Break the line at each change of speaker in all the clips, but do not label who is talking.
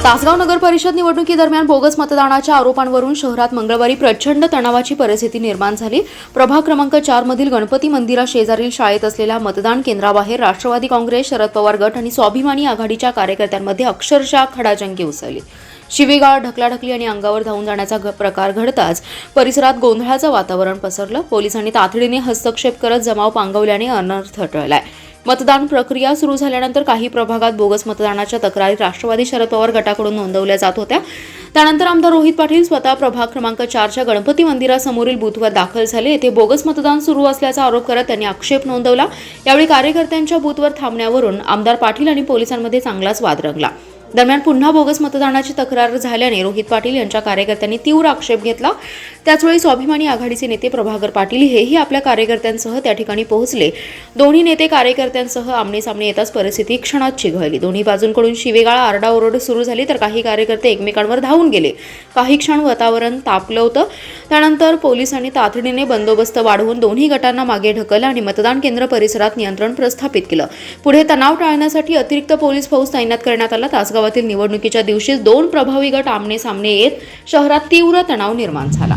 तासगाव नगर परिषद निवडणुकीदरम्यान बोगस मतदानाच्या आरोपांवरून शहरात मंगळवारी प्रचंड तणावाची परिस्थिती निर्माण झाली। प्रभाग क्रमांक 4 मधील गणपती मंदिराशेजारील शाळेत असलेल्या मतदान केंद्राबाहेर राष्ट्रवादी काँग्रेस, शरद पवार गट आणि स्वाभिमानी आघाडीच्या कार्यकर्त्यांमध्ये अक्षरशः खडाजंगी उसळली। शिवीगाळ, ढकलाढकली आणि अंगावर धावून जाण्याचा प्रकार घडताच परिसरात गोंधळाचं वातावरण पसरलं। पोलिसांनी तातडीने हस्तक्षेप करत जमाव पांगवल्याने अनर्थ टळलाय। मतदान प्रक्रिया सुरू झाल्यानंतर काही प्रभागात बोगस मतदानाच्या तक्रारी राष्ट्रवादी शरद पवार गटाकडून नोंदवल्या जात होत्या। त्यानंतर आमदार रोहित पाटील स्वतः प्रभाग क्रमांक 4च्या गणपती मंदिरासमोरील बूथवर दाखल झाले। येथे बोगस मतदान सुरू असल्याचा आरोप करत त्यांनी आक्षेप नोंदवला। यावेळी कार्यकर्त्यांच्या बूथवर थांबण्यावरून आमदार पाटील आणि पोलिसांमध्ये चांगलाच वाद रंगला। दरम्यान पुन्हा बोगस मतदानाची तक्रार झाल्याने रोहित पाटील यांच्या कार्यकर्त्यांनी तीव्र आक्षेप घेतला। त्याचवेळी स्वाभिमानी आघाडीचे नेते प्रभाकर पाटील हेही आपल्या कार्यकर्त्यांसह त्या ठिकाणी पोहोचले। दोन्ही नेते कार्यकर्त्यांसह आमनेसामने येताच परिस्थिती क्षणात चिघळली। दोन्ही बाजूंकडून शिवेगाळ, आरडाओरड सुरू झाली तर काही कार्यकर्ते एकमेकांवर धावून गेले। काही क्षण वातावरण तापलं होतं। त्यानंतर पोलिसांनी तातडीने बंदोबस्त वाढवून दोन्ही गटांना मागे ढकललं आणि मतदान केंद्र परिसरात नियंत्रण प्रस्थापित केलं। पुढे तणाव टाळण्यासाठी अतिरिक्त पोलीस फौज तैनात करण्यात आला। तासगावातील निवडणुकीच्या दिवशी दोन प्रभावी गट आमने सामने येत शहरात तीव्र तणाव निर्माण झाला।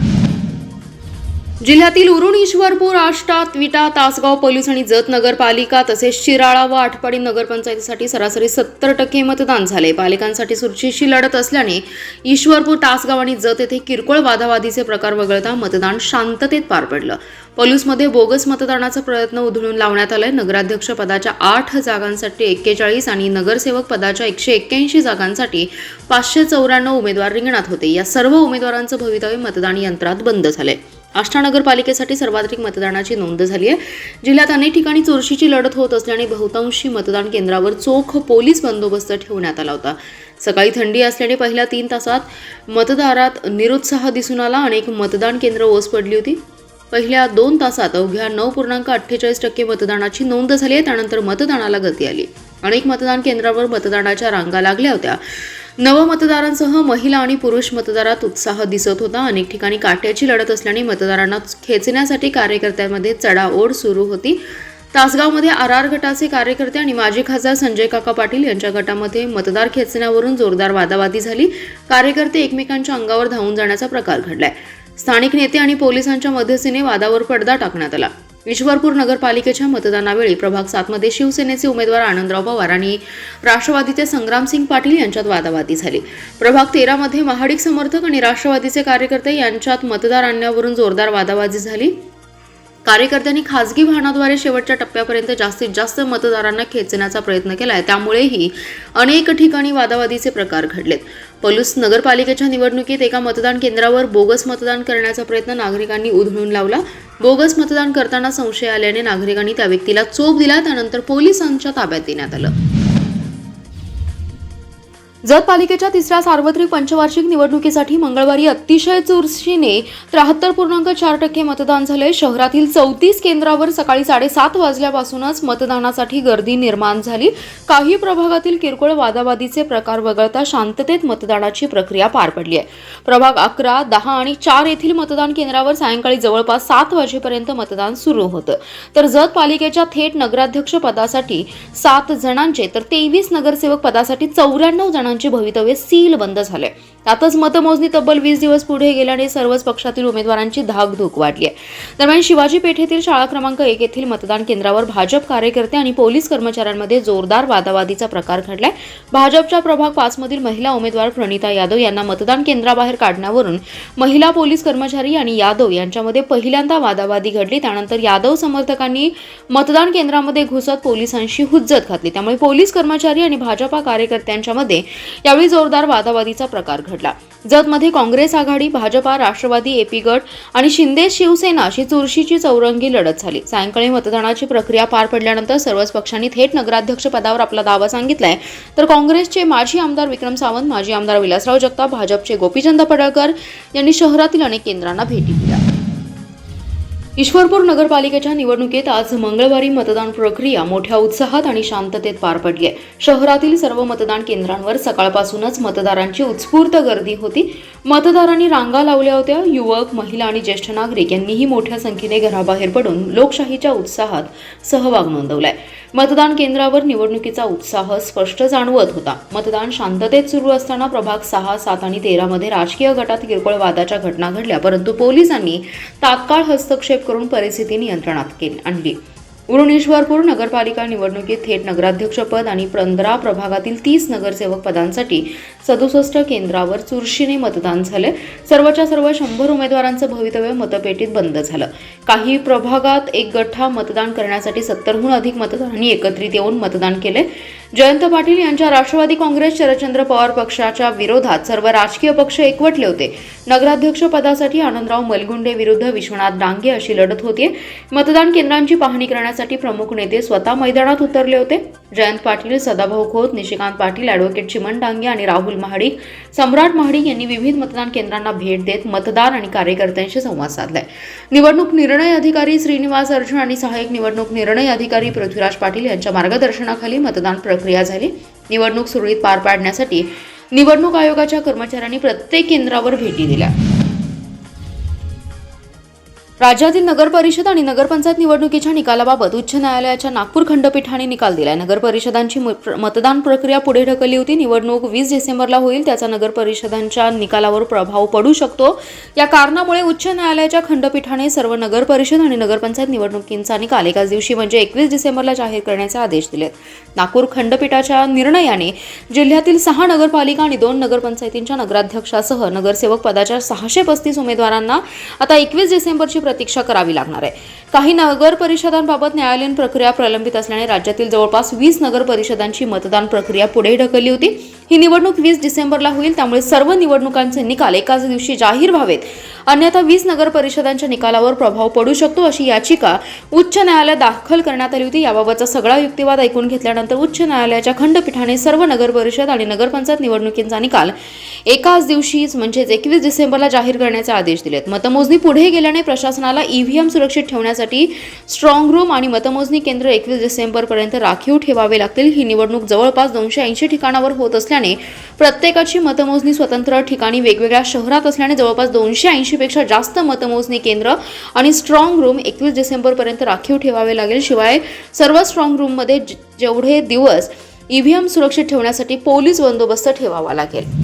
जिल्ह्यातील उरुण, ईश्वरपूर, आष्टा, विटा, तासगाव पोलीस आणि जत नगरपालिका तसेच शिराळा व आटपाडी नगरपंचायतीसाठी सरासरी 70% मतदान झाले। पालिकांसाठी चुरशीची लढत असल्याने ईश्वरपूर, तासगाव आणि जत येथे किरकोळ वादावादीचे प्रकार वगळता मतदान शांततेत पार पडलं। पोलीसमध्ये बोगस मतदानाचा प्रयत्न उधळून लावण्यात आलाय। नगराध्यक्ष पदाच्या 8 जागांसाठी 41 आणि नगरसेवक पदाच्या 181 जागांसाठी 594 उमेदवार रिंगणात होते। या सर्व उमेदवारांचं भवितव्य मतदान यंत्रात बंद झाले। आष्टा नगरपालिकेसाठी सर्वाधिक मतदानाची नोंद झाली आहे। जिल्ह्यात अनेक ठिकाणी चोरशीची लढत होत असल्याने बहुतांशी मतदान केंद्रावर चोख पोलीस बंदोबस्त ठेवण्यात आला होता। सकाळी थंडी असल्याने पहिल्या 3 तासात मतदारात निरुत्साह दिसून आला। अनेक मतदान केंद्र ओस पडली होती। पहिल्या 2 तासात अवघ्या 9.48% मतदानाची नोंद झाली आहे। त्यानंतर मतदानाला गती आली। अनेक मतदान केंद्रावर मतदानाच्या रांगा लागल्या होत्या। नवमतदारांसह महिला आणि पुरुष मतदारात उत्साह दिसत होता। अनेक ठिकाणी काट्याची लढत असल्याने मतदारांना खेचण्यासाठी कार्यकर्त्यांमध्ये चढाओढ सुरू होती। तासगावमध्ये आर गटाचे कार्यकर्ते आणि माजी खासदार संजय काका पाटील यांच्या गटामध्ये मतदार खेचण्यावरून जोरदार वादावादी झाली। कार्यकर्ते एकमेकांच्या अंगावर धावून जाण्याचा प्रकार घडलाय। स्थानिक नेते आणि पोलिसांच्या मध्यस्थीने वादावर पडदा टाकण्यात आला। ईश्वरपूर नगरपालिकेच्या मतदानावेळी प्रभाग 7 मध्ये शिवसेनेचे उमेदवार आनंदराव पवार आणि राष्ट्रवादीचे संग्रामसिंग पाटील यांच्यात वादावादी झाली। प्रभाग 13 मध्ये महाडिक समर्थक आणि राष्ट्रवादीचे कार्यकर्ते यांच्यात मतदार आणण्यावरून जोरदार वादावादी झाली। कार्यकर्त्यांनी खासगी वाहनाद्वारे शेवटच्या टप्प्यापर्यंत जास्तीत जास्त मतदारांना खेचण्याचा प्रयत्न केलाय। त्यामुळेही अनेक ठिकाणी वादावादीचे प्रकार घडलेत। पोलीस नगरपालिकेच्या निवडणुकीत एका मतदान केंद्रावर बोगस मतदान करण्याचा प्रयत्न नागरिकांनी उधळून लावला। बोगस मतदान करताना संशय आल्याने नागरिकांनी त्या व्यक्तीला चोप दिला। त्यानंतर पोलिसांच्या ताब्यात देण्यात आलं। जत पालिकेच्या 3ऱ्या सार्वत्रिक पंचवार्षिक निवडणुकीसाठी मंगळवारी अतिशय चुरशीने 73.4% मतदान झाले। शहरातील 34 केंद्रावर सकाळी 7:30 वाजल्यापासूनच मतदानासाठी गर्दी निर्माण झाली। काही प्रभागातील किरकोळ वादावादीचे प्रकार वगळता शांततेत मतदानाची प्रक्रिया पार पडली आहे। प्रभाग 11, 10 आणि 4 येथील मतदान केंद्रावर सायंकाळी जवळपास 7 वाजेपर्यंत मतदान सुरू होतं। तर जत पालिकेच्या थेट नगराध्यक्ष पदासाठी 7 जणांचे तर 23 नगरसेवक पदासाठी 94 जणांचे भवितव्य सील बंद झाले। त्यातच मतमोजणी तब्बल 20 दिवस पुढे गेल्याने सर्वच पक्षातील उमेदवारांची धाकधूक वाढली आहे। दरम्यान शिवाजी पेठेतील शाळा क्रमांक 1 येथील मतदान केंद्रावर भाजप कार्यकर्ते आणि पोलीस कर्मचाऱ्यांमध्ये जोरदार वादावादीचा प्रकार घडलाय। भाजपच्या प्रभाग 5 मधील महिला उमेदवार प्रणिता यादव यांना मतदान केंद्राबाहेर काढण्यावरून महिला पोलीस कर्मचारी आणि यादव यांच्यामध्ये पहिल्यांदा वादावादी घडली। त्यानंतर यादव समर्थकांनी मतदान केंद्रामध्ये घुसत पोलिसांशी हुज्जत घातली। त्यामुळे पोलीस कर्मचारी आणि भाजपा कार्यकर्त्यांच्यामध्ये यावेळी जोरदार वादावादीचा प्रकार घडला। जतमध्ये काँग्रेस आघाडी, भाजपा, राष्ट्रवादी, एपी गट आणि शिंदे शिवसेना अशी चुरशीची चौरंगी लढत झाली। सायंकाळी मतदानाची प्रक्रिया पार पडल्यानंतर सर्वच पक्षांनी थेट नगराध्यक्ष पदावर आपला दावा सांगितलाय। तर काँग्रेसचे माजी आमदार विक्रम सावंत, माजी आमदार विलासराव जगताप, भाजपचे गोपीचंद पडळकर यांनी शहरातील अनेक केंद्रांना भेटी दिल्या। ईश्वरपूर नगरपालिकेच्या निवडणुकीत आज मंगळवारी मतदान प्रक्रिया मोठ्या उत्साहात आणि शांततेत पार पडली आहे. शहरातील सर्व मतदान केंद्रांवर सकाळपासूनच मतदारांची उत्स्फूर्त गर्दी होती. मतदारांनी रांगा लावल्या होत्या. युवक, महिला आणि ज्येष्ठ नागरिक यांनीही मोठ्या संख्येने घराबाहेर पडून लोकशाहीच्या उत्साहात सहभाग नोंदवलाय. मतदान केंद्रावर निवडणुकीचा उत्साह स्पष्ट जाणवत होता. मतदान शांततेत सुरू असताना प्रभाग 6, 7 आणि 13 मध्ये राजकीय गटात किरकोळ वादाच्या घटना घडल्या, परंतु पोलिसांनी तात्काळ हस्तक्षेप करून परिस्थिती नियंत्रणात आणली. उरण ईश्वरपूर नगरपालिका निवडणुकीत थेट नगराध्यक्षपद आणि 15 प्रभागातील 30 नगरसेवक पदांसाठी 67 केंद्रावर चुरशीने मतदान झाले. सर्वच्या सर्व 100 उमेदवारांचं भवितव्य मतपेटीत बंद झालं. काही प्रभागात एक गठ्ठा मतदान करण्यासाठी 70हून अधिक मतदारांनी एकत्रित येऊन मतदान केले. जयंत पाटील यांच्या राष्ट्रवादी काँग्रेस शरदचंद्र पवार पक्षाच्या विरोधात सर्व राजकीय पक्ष एकवटले होते. नगराध्यक्ष पदासाठी आनंदराव मलगुंडे विरुद्ध विश्वनाथ डांगे अशी लढत होती. मतदान केंद्रांची पाहणी करण्यासाठी प्रमुख नेते स्वतः मैदानात उतरले होते. जयंत पाटील, सदाभाऊ खोत, निशिकांत पाटील, ॲडव्होकेट चिमन डांगे आणि राहुल महाडिक, सम्राट महाडिक यांनी विविध मतदान केंद्रांना भेट देत मतदार आणि कार्यकर्त्यांशी संवाद साधलाय. निवडणूक निर्णय अधिकारी श्रीनिवास अर्जुन आणि सहाय्यक निवडणूक निर्णय अधिकारी पृथ्वीराज पाटील यांच्या मार्गदर्शनाखाली मतदान प्रक्रिया झाली. निवडणूक सुरळीत पार पाडण्यासाठी निवडणूक आयोगाच्या कर्मचाऱ्यांनी प्रत्येक केंद्रावर भेटी दिल्या. राज्यातील नगर परिषद आणि नगरपंचायत निवडणुकीच्या निकालाबाबत उच्च न्यायालयाच्या नागपूर खंडपीठाने निकाल दिलाय. नगर परिषदांची मतदान प्रक्रिया पुढे ढकलली होती. निवडणूक 20 डिसेंबरला होईल, त्याचा नगर परिषदांच्या निकालावर प्रभाव पडू शकतो. या कारणामुळे उच्च न्यायालयाच्या खंडपीठाने सर्व नगर परिषद आणि नगरपंचायत निवडणुकींचा निकाल एकाच दिवशी म्हणजे 21 डिसेंबरला जाहीर करण्याचे आदेश दिलेत. नागपूर खंडपीठाच्या निर्णयाने जिल्ह्यातील 6 नगरपालिका आणि 2 नगरपंचायतींच्या नगराध्यक्षासह नगरसेवक पदाच्या 635 उमेदवारांना आता 21 डिसेंबरची प्रतीक्षा करावी लागणार आहे. काही नगर परिषदांबाबत न्यायालयीन प्रक्रिया प्रलंबित असल्याने राज्यातील जवळपास 20 नगर परिषदांची मतदान प्रक्रिया पुढे ढकलली होती. ही निवडणूक 20 डिसेंबरला होईल, त्यामुळे सर्व निवडणुकांचे निकाल एकाच दिवशी जाहीर व्हावेत, अन्यथा 20 नगर परिषदांच्या निकालावर प्रभाव पडू शकतो अशी याचिका उच्च न्यायालयात दाखल करण्यात आली होती. याबाबतचा सगळा युक्तिवाद ऐकून घेतल्यानंतर उच्च न्यायालयाच्या खंडपीठाने सर्व नगर परिषद आणि नगरपंचायत निवडणुकींचा निकाल एकाच दिवशीच म्हणजेच 21 डिसेंबरला जाहीर करण्याचे आदेश दिलेत. मतमोजणी पुढे गेल्याने प्रशासनाला ईव्हीएम सुरक्षित ठेवण्यासाठी स्ट्रॉंग रूम आणि मतमोजणी केंद्र 21 डिसेंबरपर्यंत राखीव ठेवावे लागतील. ही निवडणूक जवळपास 280 ठिकाणावर होत असल्याने प्रत्येकाची मतमोजणी स्वतंत्र ठिकाणी वेगवेगळ्या शहरात असल्याने जवळपास 280 पेक्षा जास्त मतमोजणी केंद्र आणि स्ट्रॉंग रूम 21 डिसेंबरपर्यंत राखीव ठेवावे लागेल. शिवाय सर्व स्ट्रॉंग रूममध्ये जेवढे दिवस ईव्हीएम सुरक्षित ठेवण्यासाठी पोलीस बंदोबस्त ठेवावा लागेल.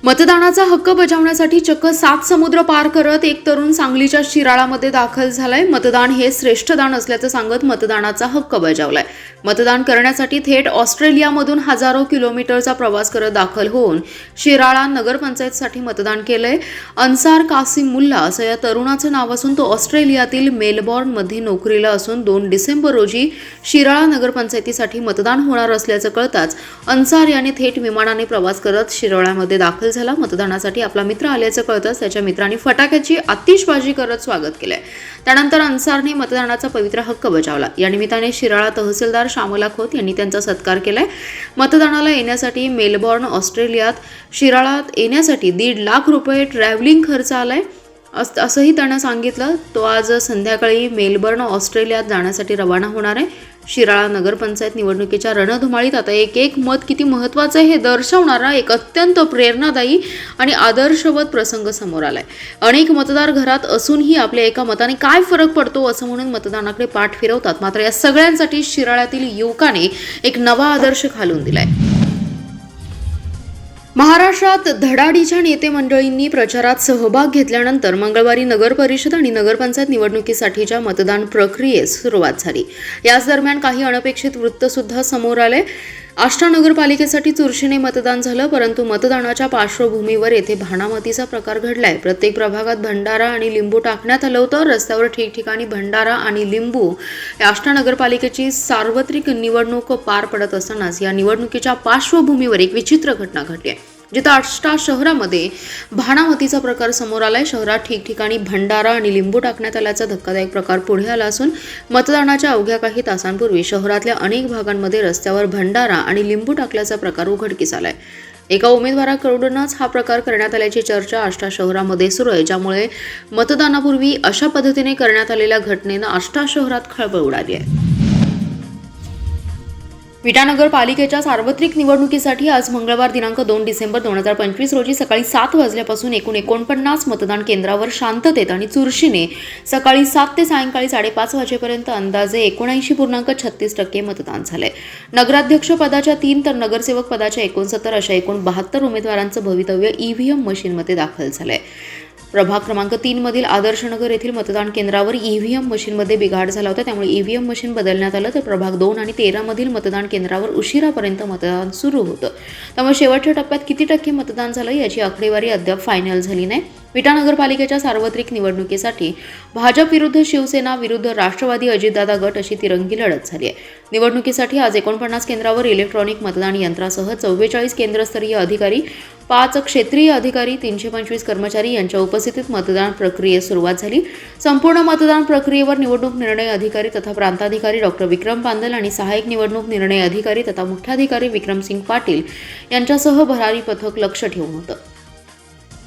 मतदानाचा हक्क बजावण्यासाठी चक्क 7 समुद्र पार करत एक तरुण सांगलीच्या शिराळामध्ये दाखल झालाय. मतदान हे श्रेष्ठ दान असल्याचं सांगत मतदानाचा हक्क बजावलाय. मतदान करण्यासाठी थेट ऑस्ट्रेलियामधून हजारो किलोमीटरचा प्रवास करत दाखल होऊन शिराळा नगरपंचायतसाठी मतदान केलंय. अन्सार कासिम मुल्ला असं या तरुणाचं नाव असून तो ऑस्ट्रेलियातील मेलबॉर्नमध्ये नोकरीला असून 2 डिसेंबर रोजी शिराळा नगरपंचायतीसाठी मतदान होणार असल्याचं कळताच अन्सार याने थेट विमानाने प्रवास करत शिराळ्यामध्ये दाखल झाला. मतदानासाठी आपला मित्र आल्याचं कळताच त्याच्या मित्रांनी फटाक्याची आतिषबाजी करत स्वागत केलंय. त्यानंतर अन्सारने मतदानाचा पवित्र हक्क बजावला. या निमित्ताने शिराळा तहसीलदार श्यामला खोत यांनी त्यांचा सत्कार केलाय. मतदानाला येण्यासाठी मेलबॉर्न ऑस्ट्रेलियात शिराळात येण्यासाठी 1.5 लाख रुपये ट्रॅव्हलिंग खर्च आलाय असंही त्यानं सांगितलं. तो आज संध्याकाळी मेलबर्न ऑस्ट्रेलियात जाण्यासाठी रवाना होणार आहे. शिराळा नगरपंचायत निवडणुकीच्या रणधुमाळीत आता एक मत किती महत्त्वाचं आहे हे दर्शवणारा एक अत्यंत प्रेरणादायी आणि आदर्शवत प्रसंग समोर आलाय. अनेक मतदार घरात असूनही आपल्या एका मताने काय फरक पडतो असं म्हणून मतदानाकडे पाठ फिरवतात. मात्र या सगळ्यांसाठी शिराळ्यातील युवकाने एक नवा आदर्श घालून दिलाय. महाराष्ट्रात धडाडीच्या नेते मंडळींनी प्रचारात सहभाग घेतल्यानंतर मंगळवारी नगर परिषद आणि नगरपंचायत निवडणुकीसाठीच्या मतदान प्रक्रियेस सुरुवात झाली. याच दरम्यान काही अनपेक्षित वृत्त सुद्धा समोर आले. आष्टा नगरपालिकेसाठी चुरशीने मतदान झालं, परंतु मतदानाच्या पार्श्वभूमीवर येथे भाणामतीचा प्रकार घडलाय. प्रत्येक प्रभागात भंडारा आणि लिंबू टाकण्यात आलं होतं. रस्त्यावर ठिकठिकाणी भंडारा आणि लिंबू. आष्टा नगरपालिकेची सार्वत्रिक निवडणूक पार पडत असतानाच या निवडणुकीच्या पार्श्वभूमीवर एक विचित्र घटना घडली आहे, जिथं आष्टा शहरामध्ये भाणामतीचा प्रकार समोर आलाय. शहरात ठिकठिकाणी भंडारा आणि लिंबू टाकण्यात आल्याचा धक्कादायक प्रकार पुढे आला असून मतदानाच्या अवघ्या काही तासांपूर्वी शहरातल्या अनेक भागांमध्ये रस्त्यावर भंडारा आणि लिंबू टाकल्याचा प्रकार उघडकीस आलाय. एका उमेदवाराकडूनच हा प्रकार करण्यात आल्याची चर्चा आष्टा शहरामध्ये सुरू आहे, ज्यामुळे मतदानापूर्वी अशा पद्धतीने करण्यात आलेल्या घटनेनं आष्टा शहरात खळबळ उडाली आहे. विटा नगरपालिकेच्या सार्वत्रिक निवडणुकीसाठी आज मंगळवार दिनांक 2 डिसेंबर 2025 रोजी सकाळी 7 वाजल्यापासून एकूण 49 मतदान केंद्रावर शांततेत आणि चुरशीने सकाळी 7 ते सायंकाळी 5:30 वाजेपर्यंत अंदाजे 79.36% मतदान झाले. नगराध्यक्ष पदाच्या 3 तर नगरसेवक पदाच्या 69 अशा एकूण 72 उमेदवारांचं भवितव्य ईव्हीएम मशीनमध्ये दाखल झालंय. प्रभाग क्रमांक 3 मधील आदर्शनगर येथील मतदान केंद्रावर ईव्हीएम मशीनमध्ये बिघाड झाला होता, त्यामुळे ईव्हीएम मशीन बदलण्यात आलं. तर प्रभाग 2 आणि 13 मधील मतदान केंद्रावर उशिरापर्यंत मतदान सुरू होतं, त्यामुळे शेवटच्या टप्प्यात किती टक्के मतदान झालं याची आकडेवारी अद्याप फायनल झाली नाही. विटा नगरपालिकेच्या सार्वत्रिक निवडणुकीसाठी भाजप विरुद्ध शिवसेना विरुद्ध राष्ट्रवादी अजितदादा गट अशी तिरंगी लढत झाली आहे. निवडणुकीसाठी आज 49 केंद्रावर इलेक्ट्रॉनिक मतदान यंत्रासह 44 केंद्रस्तरीय अधिकारी, 5 क्षेत्रीय अधिकारी, 325 कर्मचारी यांच्या उपस्थितीत मतदान प्रक्रियेस सुरुवात झाली. संपूर्ण मतदान प्रक्रियेवर निवडणूक निर्णय अधिकारी तथा प्रांताधिकारी डॉक्टर विक्रम पांदल आणि सहाय्यक निवडणूक निर्णय अधिकारी तथा मुख्याधिकारी विक्रमसिंग पाटील यांच्यासह भरारी पथक लक्ष ठेवून होतं.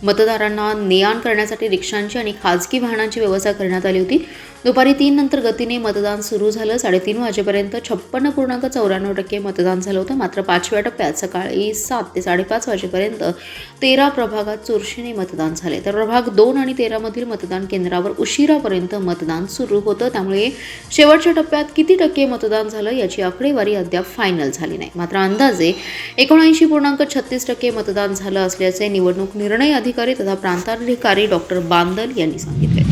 मतदारांना ने-आण करण्यासाठी रिक्षांची आणि खाजगी वाहनांची व्यवस्था करण्यात आली होती. दुपारी 3 नंतर गतीने मतदान सुरू झालं. 3:30 वाजेपर्यंत 56.94% मतदान झालं होतं. मात्र 5व्या टप्प्यात सकाळी 7 ते 5:30 वाजेपर्यंत 13 प्रभागात चुरशीने मतदान झाले. तर प्रभाग 2 आणि 13 मधील मतदान केंद्रावर उशिरापर्यंत मतदान सुरू होतं, त्यामुळे शेवटच्या टप्प्यात किती टक्के मतदान झालं याची आकडेवारी अद्याप फायनल झाली नाही. मात्र अंदाजे 79.36% मतदान झालं असल्याचे निवडणूक निर्णय अधिकारी तथा प्रांताधिकारी डॉक्टर बांदल यांनी सांगितले.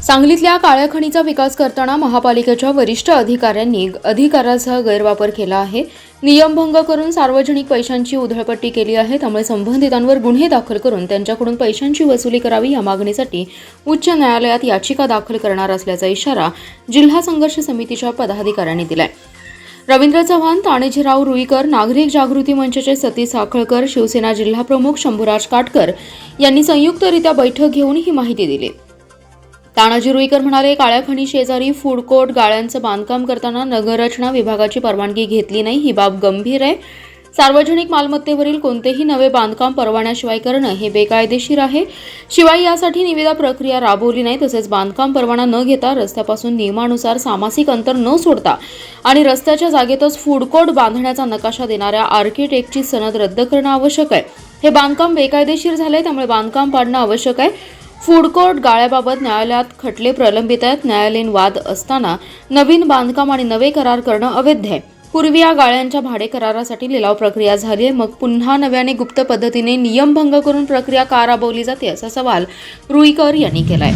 सांगलीतल्या काळ्या खणीचा विकास करताना महापालिकेच्या वरिष्ठ अधिकाऱ्यांनी अधिकाराचा गैरवापर केला आहे. नियमभंग करून सार्वजनिक पैशांची उधळपट्टी केली आहे, त्यामुळे संबंधितांवर गुन्हे दाखल करून त्यांच्याकडून पैशांची वसुली करावी या मागणीसाठी उच्च न्यायालयात याचिका दाखल करणार असल्याचा इशारा जिल्हा संघर्ष समितीच्या पदाधिकाऱ्यांनी दिलाय. रवींद्र चव्हाण, ताणेजीराव रुईकर, नागरिक जागृती मंचचे सतीश साखळकर, शिवसेना जिल्हा प्रमुख शंभूराज काटकर यांनी संयुक्तरित्या बैठक घेऊन ही माहिती दिली. तानाजी रुईकर म्हणाले, काळ्या खणी शेजारी फूड कोर्ट गाळ्यांचं बांधकाम करताना नगररचना विभागाची परवानगी घेतली नाही, ही बाब गंभीर आहे. सार्वजनिक मालमत्तेवरील कोणतेही नवे बांधकाम परवान्याशिवाय करणं हे बेकायदेशीर आहे. शिवाय यासाठी निविदा प्रक्रिया राबवली नाही. तसेच बांधकाम परवाना न घेता रस्त्यापासून नियमानुसार सामासिक अंतर न सोडता आणि रस्त्याच्या जागेतच फूड कोर्ट बांधण्याचा नकाशा देणाऱ्या आर्किटेक्टची सनद रद्द करणं आवश्यक आहे. हे बांधकाम बेकायदेशीर झाले, त्यामुळे बांधकाम पाडणं आवश्यक आहे. फूड कोर्ट गाळ्याबाबत न्यायालयात खटले प्रलंबित आहेत. न्यायालयीन वाद असताना नवीन बांधकाम आणि नवे करार करणं अवैध आहे. पूर्वी या गाळ्यांच्या भाडे करारासाठी लिलाव प्रक्रिया झाली आहे, मग पुन्हा नव्याने गुप्त पद्धतीने नियमभंग करून प्रक्रिया का राबवली जाते असा सवाल रुईकर यांनी केलाय.